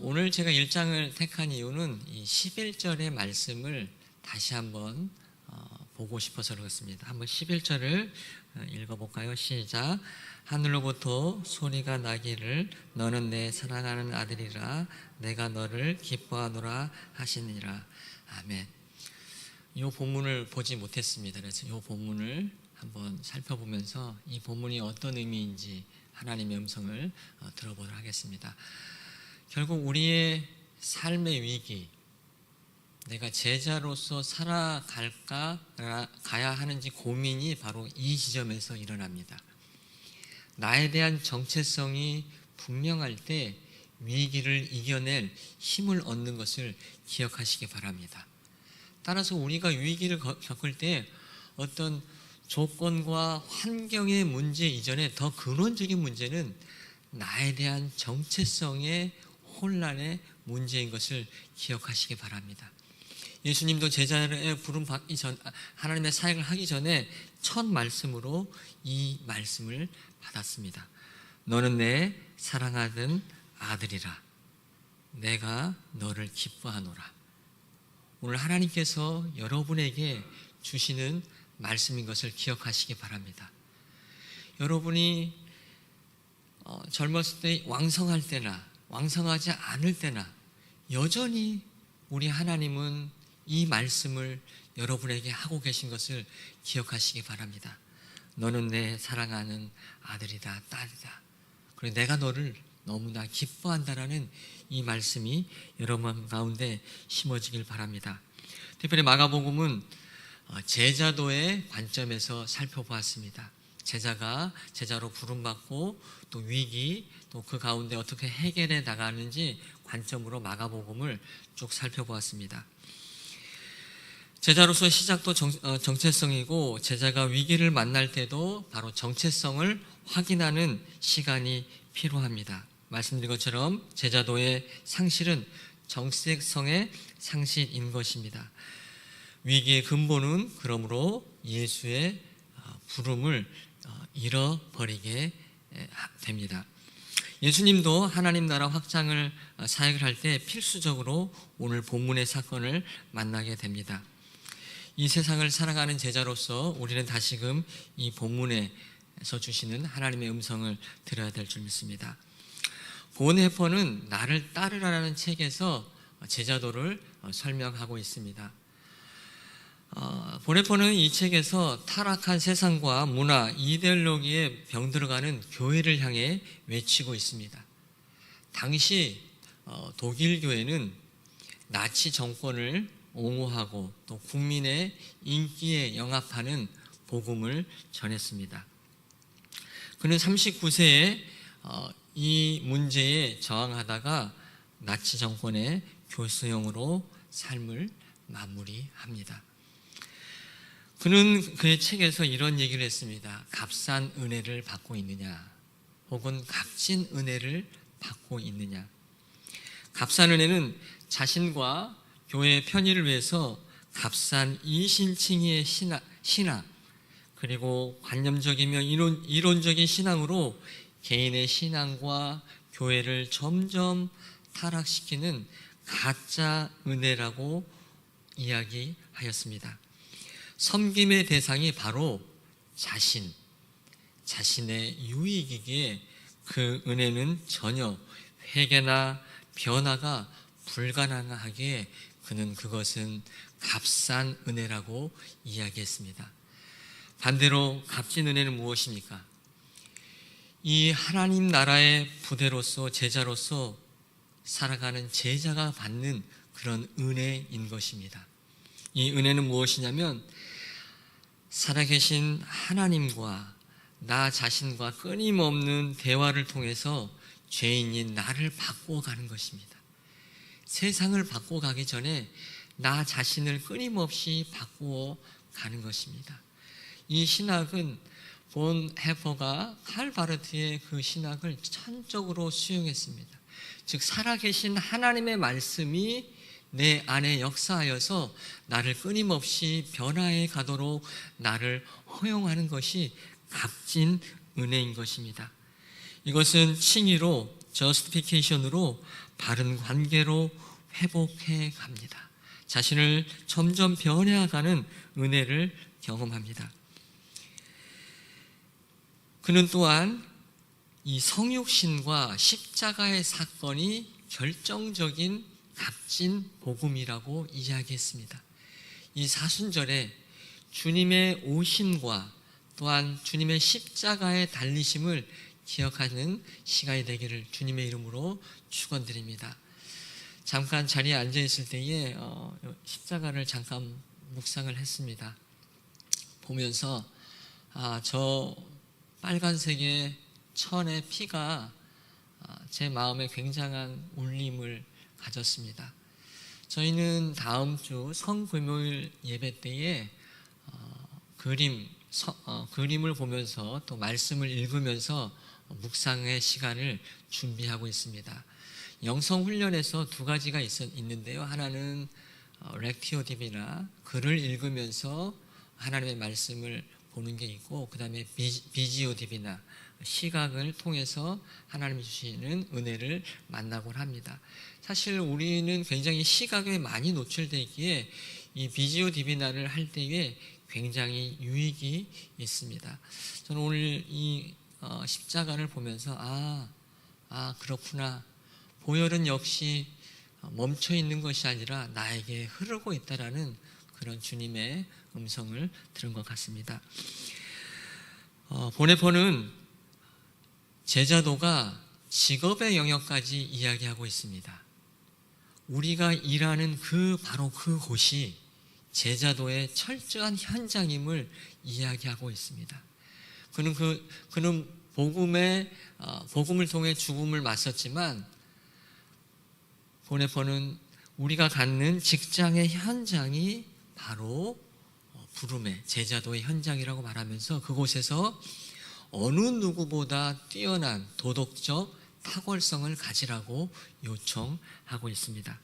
오늘 제가 1장을 택한 이유는 이 11절의 말씀을 다시 한번 보고 싶어서 그렇습니다. 한번 11절을 읽어볼까요? 시작. 하늘로부터 소리가 나기를 너는 내 사랑하는 아들이라 내가 너를 기뻐하노라 하시니라. 아멘. 이 본문을 보지 못했습니다. 그래서 이 본문을 한번 살펴보면서 이 본문이 어떤 의미인지 하나님의 음성을 들어보도록 하겠습니다. 결국 우리의 삶의 위기, 내가 제자로서 살아갈까 가야 하는지 고민이 바로 이 지점에서 일어납니다. 나에 대한 정체성이 분명할 때 위기를 이겨낼 힘을 얻는 것을 기억하시기 바랍니다. 따라서 우리가 위기를 겪을 때 어떤 조건과 환경의 문제 이전에 더 근원적인 문제는 나에 대한 정체성의 혼란의 문제인 것을 기억하시기 바랍니다. 예수님도 제자의 부름 받기 전, 하나님의 사역을 하기 전에 첫 말씀으로 이 말씀을 받았습니다. 너는 내 사랑하는 아들이라 내가 너를 기뻐하노라. 오늘 하나님께서 여러분에게 주시는 말씀인 것을 기억하시기 바랍니다. 여러분이 젊었을 때 왕성할 때나 왕성하지 않을 때나 여전히 우리 하나님은 이 말씀을 여러분에게 하고 계신 것을 기억하시기 바랍니다. 너는 내 사랑하는 아들이다, 딸이다. 그리고 내가 너를 너무나 기뻐한다라는 이 말씀이 여러분 가운데 심어지길 바랍니다. 특별히 마가복음은 제자도의 관점에서 살펴보았습니다. 제자로 부름받고 또 위기, 또 그 가운데 어떻게 해결해 나가는지 관점으로 마가복음을 쭉 살펴보았습니다. 제자로서 시작도 정체성이고 제자가 위기를 만날 때도 바로 정체성을 확인하는 시간이 필요합니다. 말씀드린 것처럼 제자도의 상실은 정체성의 상실인 것입니다. 위기의 근본은 그러므로 예수의 부름을 잃어버리게 됩니다. 예수님도 하나님 나라 확장을 사역을 할 때 필수적으로 오늘 본문의 사건을 만나게 됩니다. 이 세상을 살아가는 제자로서 우리는 다시금 이 본문에서 주시는 하나님의 음성을 들어야 될 줄 믿습니다. 본헤퍼는 나를 따르라는 책에서 제자도를 설명하고 있습니다. 본헤퍼는 이 책에서 타락한 세상과 문화, 이데올로기에 병들어가는 교회를 향해 외치고 있습니다. 당시 독일 교회는 나치 정권을 옹호하고 또 국민의 인기에 영합하는 복음을 전했습니다. 그는 39세에 이 문제에 저항하다가 나치 정권의 교수형으로 삶을 마무리합니다. 그는 그의 책에서 이런 얘기를 했습니다. 값싼 은혜를 받고 있느냐 혹은 값진 은혜를 받고 있느냐. 값싼 은혜는 자신과 교회의 편의를 위해서 값싼 이신칭의의 신앙 그리고 관념적이며 이론적인 신앙으로 개인의 신앙과 교회를 점점 타락시키는 가짜 은혜라고 이야기하였습니다. 섬김의 대상이 바로 자신의 유익이기에 그 은혜는 전혀 회개나 변화가 불가능하기에 그는 그것은 값싼 은혜라고 이야기했습니다. 반대로 값진 은혜는 무엇입니까? 이 하나님 나라의 부대로서 제자로서 살아가는 제자가 받는 그런 은혜인 것입니다. 이 은혜는 무엇이냐면 살아계신 하나님과 나 자신과 끊임없는 대화를 통해서 죄인인 나를 바꿔가는 것입니다. 세상을 바꿔가기 전에 나 자신을 끊임없이 바꾸어 가는 것입니다. 이 신학은 본헤퍼가 칼바르트의 그 신학을 천적으로 수용했습니다. 즉 살아계신 하나님의 말씀이 내 안에 역사하여서 나를 끊임없이 변화해 가도록 나를 허용하는 것이 값진 은혜인 것입니다. 이것은 칭의로 justification으로 바른 관계로 회복해 갑니다. 자신을 점점 변해가는 은혜를 경험합니다. 그는 또한 이 성육신과 십자가의 사건이 결정적인 값진 복음이라고 이야기했습니다. 이 사순절에 주님의 오심과 또한 주님의 십자가의 달리심을 기억하는 시간이 되기를 주님의 이름으로 축원드립니다. 잠깐 자리에 앉아 있을 때에 십자가를 잠깐 묵상을 했습니다. 보면서 저 빨간색의 천의 피가 제 마음에 굉장한 울림을 가졌습니다. 저희는 다음 주 성금요일 예배 때에 그림을 보면서 또 말씀을 읽으면서 묵상의 시간을 준비하고 있습니다. 영성훈련에서 두 가지가 있는데요. 하나는 렉티오 디비나 글을 읽으면서 하나님의 말씀을 보는 게 있고, 그 다음에 비지오 디비나 시각을 통해서 하나님이 주시는 은혜를 만나곤 합니다. 사실 우리는 굉장히 시각에 많이 노출되어 있기에 이 비지오 디비나를 할 때에 굉장히 유익이 있습니다. 저는 오늘 이 십자가를 보면서 그렇구나. 보혈은 역시 멈춰 있는 것이 아니라 나에게 흐르고 있다라는 그런 주님의 음성을 들은 것 같습니다. 보네포는 제자도가 직업의 영역까지 이야기하고 있습니다. 우리가 일하는 바로 그 곳이 제자도의 철저한 현장임을 이야기하고 있습니다. 그는 복음을 통해 죽음을 맞섰지만 보네포는 우리가 갖는 직장의 현장이 바로 부름의 제자도의 현장이라고 말하면서 그곳에서 어느 누구보다 뛰어난 도덕적 탁월성을 가지라고 요청하고 있습니다.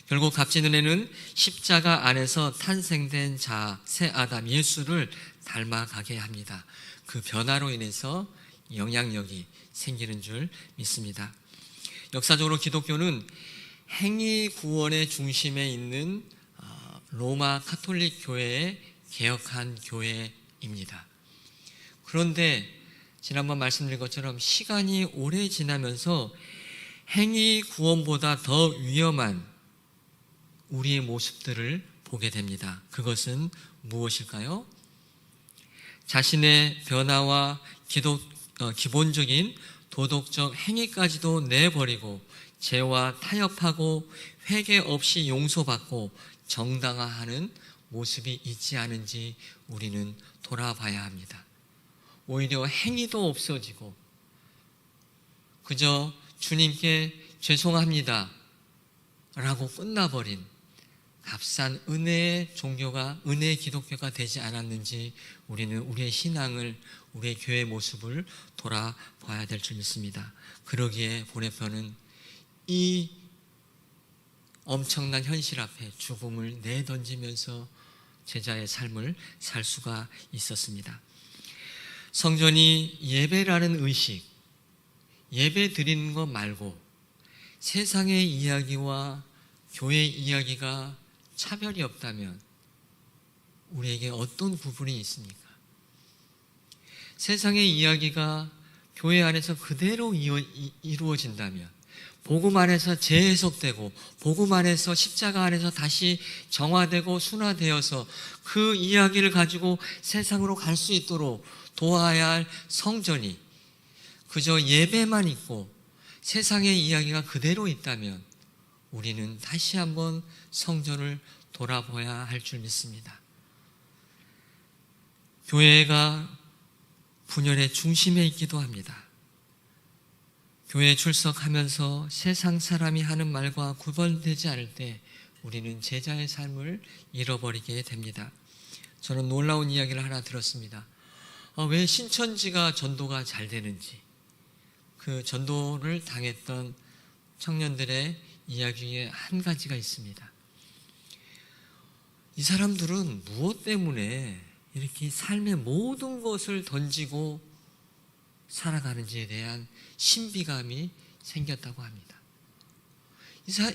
결국 값진 은혜는 십자가 안에서 탄생된 자, 새 아담 예수를 닮아가게 합니다. 그 변화로 인해서 영향력이 생기는 줄 믿습니다. 역사적으로 기독교는 행위 구원의 중심에 있는 로마 카톨릭 교회의 개혁한 교회입니다. 그런데 지난번 말씀드린 것처럼 시간이 오래 지나면서 행위 구원보다 더 위험한 우리의 모습들을 보게 됩니다. 그것은 무엇일까요? 자신의 변화와 기본적인 도덕적 행위까지도 내버리고 죄와 타협하고 회개 없이 용서받고 정당화하는 모습이 있지 않은지 우리는 돌아봐야 합니다. 오히려 행위도 없어지고 그저 주님께 죄송합니다 라고 끝나버린 값싼 은혜의 종교가, 은혜의 기독교가 되지 않았는지 우리는 우리의 신앙을, 우리의 교회의 모습을 돌아봐야 될 줄 믿습니다. 그러기에 보네포는 이 엄청난 현실 앞에 죽음을 내던지면서 제자의 삶을 살 수가 있었습니다. 성전이 예배라는 의식, 예배 드리는 것 말고 세상의 이야기와 교회 이야기가 차별이 없다면 우리에게 어떤 부분이 있습니까? 세상의 이야기가 교회 안에서 그대로 이루어진다면, 복음 안에서 재해석되고 복음 안에서 십자가 안에서 다시 정화되고 순화되어서 그 이야기를 가지고 세상으로 갈 수 있도록 도와야 할 성전이 그저 예배만 있고 세상의 이야기가 그대로 있다면 우리는 다시 한번 성전을 돌아봐야 할 줄 믿습니다. 교회가 분열의 중심에 있기도 합니다. 교회에 출석하면서 세상 사람이 하는 말과 구분되지 않을 때 우리는 제자의 삶을 잃어버리게 됩니다. 저는 놀라운 이야기를 하나 들었습니다. 왜 신천지가 전도가 잘 되는지, 그 전도를 당했던 청년들의 이야기 중에 한 가지가 있습니다. 이 사람들은 무엇 때문에 이렇게 삶의 모든 것을 던지고 살아가는지에 대한 신비감이 생겼다고 합니다.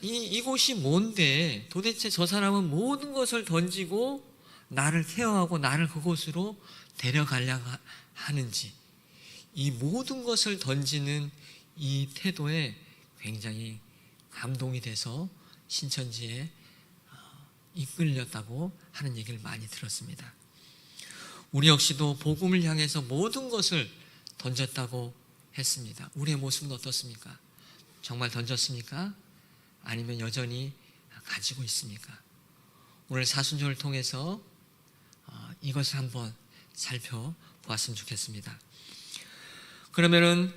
이곳이 뭔데 도대체 저 사람은 모든 것을 던지고 나를 케어하고 나를 그곳으로 데려가려고 하는지, 이 모든 것을 던지는 이 태도에 굉장히 감동이 돼서 신천지에 이끌렸다고 하는 얘기를 많이 들었습니다. 우리 역시도 복음을 향해서 모든 것을 던졌다고 했습니다. 우리의 모습은 어떻습니까? 정말 던졌습니까? 아니면 여전히 가지고 있습니까? 오늘 사순절을 통해서 이것을 한번 살펴보았으면 좋겠습니다. 그러면은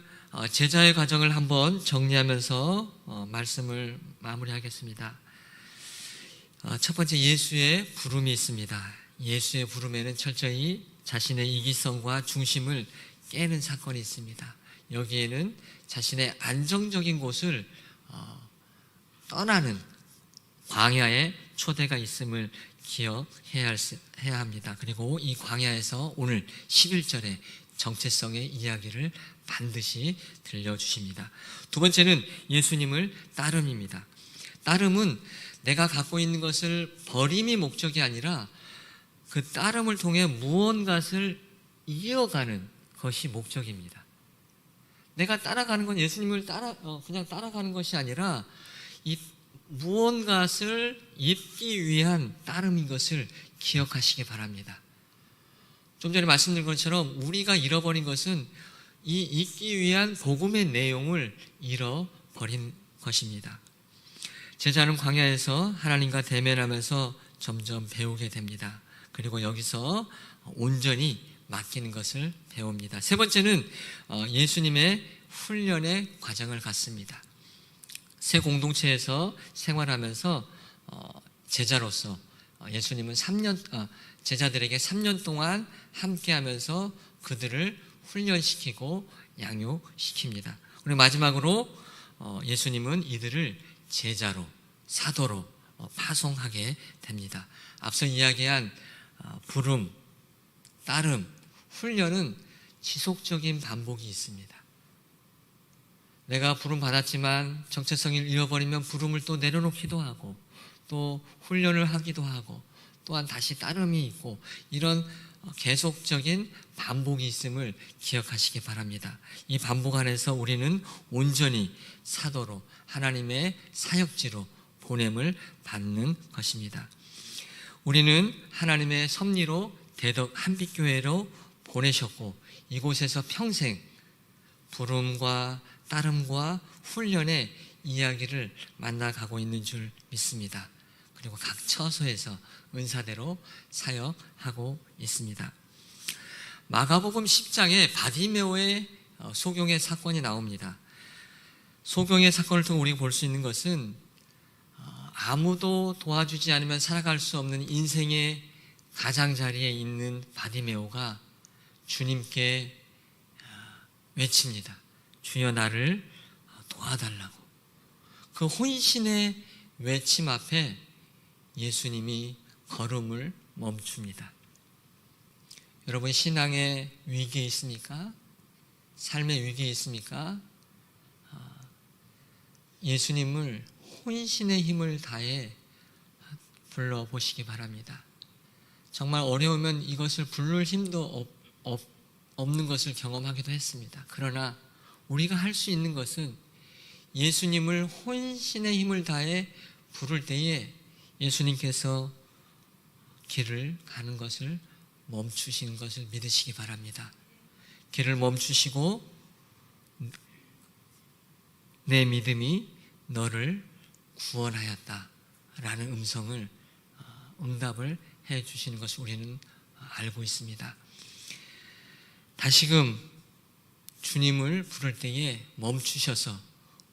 제자의 과정을 한번 정리하면서 말씀을 마무리하겠습니다. 첫 번째, 예수의 부름이 있습니다. 예수의 부름에는 철저히 자신의 이기성과 중심을 깨는 사건이 있습니다. 여기에는 자신의 안정적인 곳을 떠나는 광야의 초대가 있음을 기억해야 합니다. 그리고 이 광야에서 오늘 11절에 정체성의 이야기를 반드시 들려주십니다. 두 번째는 예수님을 따름입니다. 따름은 내가 갖고 있는 것을 버림이 목적이 아니라 그 따름을 통해 무언가를 이어가는 것이 목적입니다. 내가 따라가는 건 예수님을 그냥 따라가는 것이 아니라 이 무언가를 잇기 위한 따름인 것을 기억하시기 바랍니다. 좀 전에 말씀드린 것처럼 우리가 잃어버린 것은 이 잇기 위한 복음의 내용을 잃어버린 것입니다. 제자는 광야에서 하나님과 대면하면서 점점 배우게 됩니다. 그리고 여기서 온전히 맡기는 것을 배웁니다. 세 번째는 예수님의 훈련의 과정을 갖습니다. 새 공동체에서 생활하면서 제자로서 예수님은 제자들에게 3년 동안 함께하면서 그들을 훈련시키고 양육시킵니다. 그리고 마지막으로 예수님은 이들을 제자로, 사도로 파송하게 됩니다. 앞서 이야기한 부름, 따름, 훈련은 지속적인 반복이 있습니다. 내가 부름 받았지만 정체성을 잃어버리면 부름을 또 내려놓기도 하고 또 훈련을 하기도 하고 또한 다시 따름이 있고 이런 계속적인 반복이 있음을 기억하시기 바랍니다. 이 반복 안에서 우리는 온전히 사도로 하나님의 사역지로 보냄을 받는 것입니다. 우리는 하나님의 섭리로 대덕 한빛교회로 보내셨고 이곳에서 평생 부름과 따름과 훈련의 이야기를 만나가고 있는 줄 믿습니다. 그리고 각 처소에서 은사대로 사역하고 있습니다. 마가복음 10장에 바디메오의 소경의 사건이 나옵니다. 소경의 사건을 통해 우리가 볼 수 있는 것은 아무도 도와주지 않으면 살아갈 수 없는 인생의 가장자리에 있는 바디메오가 주님께 외칩니다. 주여 나를 도와달라고. 그 혼신의 외침 앞에 예수님이 걸음을 멈춥니다. 여러분 신앙의 위기에 있습니까? 삶의 위기에 있습니까? 예수님을 혼신의 힘을 다해 불러보시기 바랍니다. 정말 어려우면 이것을 부를 힘도 없는 것을 경험하기도 했습니다. 그러나 우리가 할 수 있는 것은 예수님을 혼신의 힘을 다해 부를 때에 예수님께서 길을 가는 것을 멈추시는 것을 믿으시기 바랍니다. 길을 멈추시고 내 믿음이 너를 구원하였다 라는 응답을 해 주시는 것을 우리는 알고 있습니다. 다시금 주님을 부를 때에 멈추셔서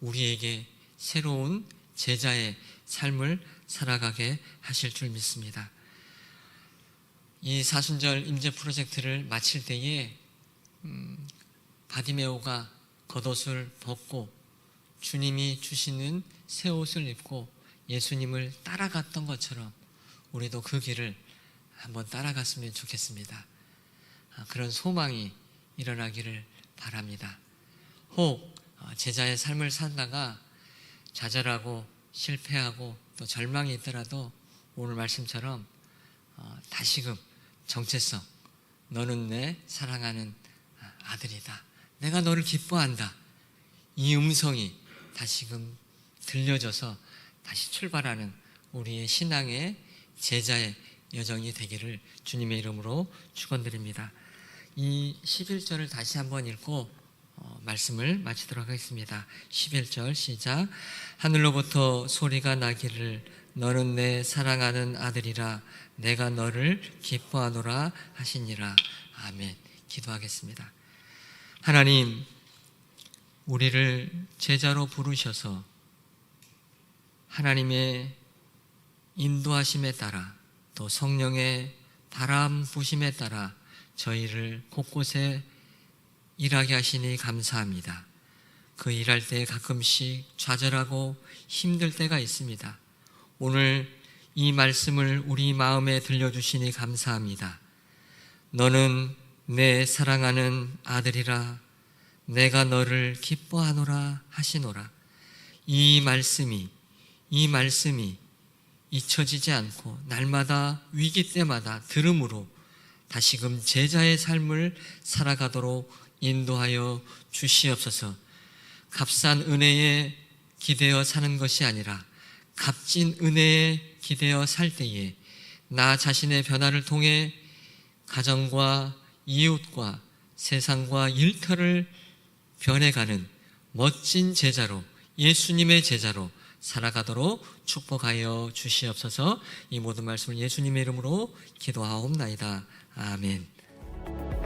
우리에게 새로운 제자의 삶을 살아가게 하실 줄 믿습니다. 이 사순절 임재 프로젝트를 마칠 때에 바디메오가 겉옷을 벗고 주님이 주시는 새 옷을 입고 예수님을 따라갔던 것처럼 우리도 그 길을 한번 따라갔으면 좋겠습니다. 그런 소망이 일어나기를 바랍니다. 혹 제자의 삶을 살다가 좌절하고 실패하고 또 절망이 있더라도 오늘 말씀처럼 다시금 정체성, 너는 내 사랑하는 아들이다, 내가 너를 기뻐한다, 이 음성이 다시금 들려져서 다시 출발하는 우리의 신앙의 제자의 여정이 되기를 주님의 이름으로 축원드립니다. 이 11절을 다시 한번 읽고 말씀을 마치도록 하겠습니다. 11절 시작. 하늘로부터 소리가 나기를 너는 내 사랑하는 아들이라 내가 너를 기뻐하노라 하시니라. 아멘. 기도하겠습니다. 하나님, 우리를 제자로 부르셔서 하나님의 인도하심에 따라 또 성령의 바람 부심에 따라 저희를 곳곳에 일하게 하시니 감사합니다. 그 일할 때 가끔씩 좌절하고 힘들 때가 있습니다. 오늘 이 말씀을 우리 마음에 들려주시니 감사합니다. 너는 내 사랑하는 아들이라 내가 너를 기뻐하노라 하시노라. 이 말씀이 잊혀지지 않고 날마다 위기 때마다 들음으로 다시금 제자의 삶을 살아가도록 인도하여 주시옵소서. 값싼 은혜에 기대어 사는 것이 아니라 값진 은혜에 기대어 살 때에 나 자신의 변화를 통해 가정과 이웃과 세상과 일터를 변해가는 멋진 제자로, 예수님의 제자로 살아가도록 축복하여 주시옵소서. 이 모든 말씀을 예수님의 이름으로 기도하옵나이다. 아멘.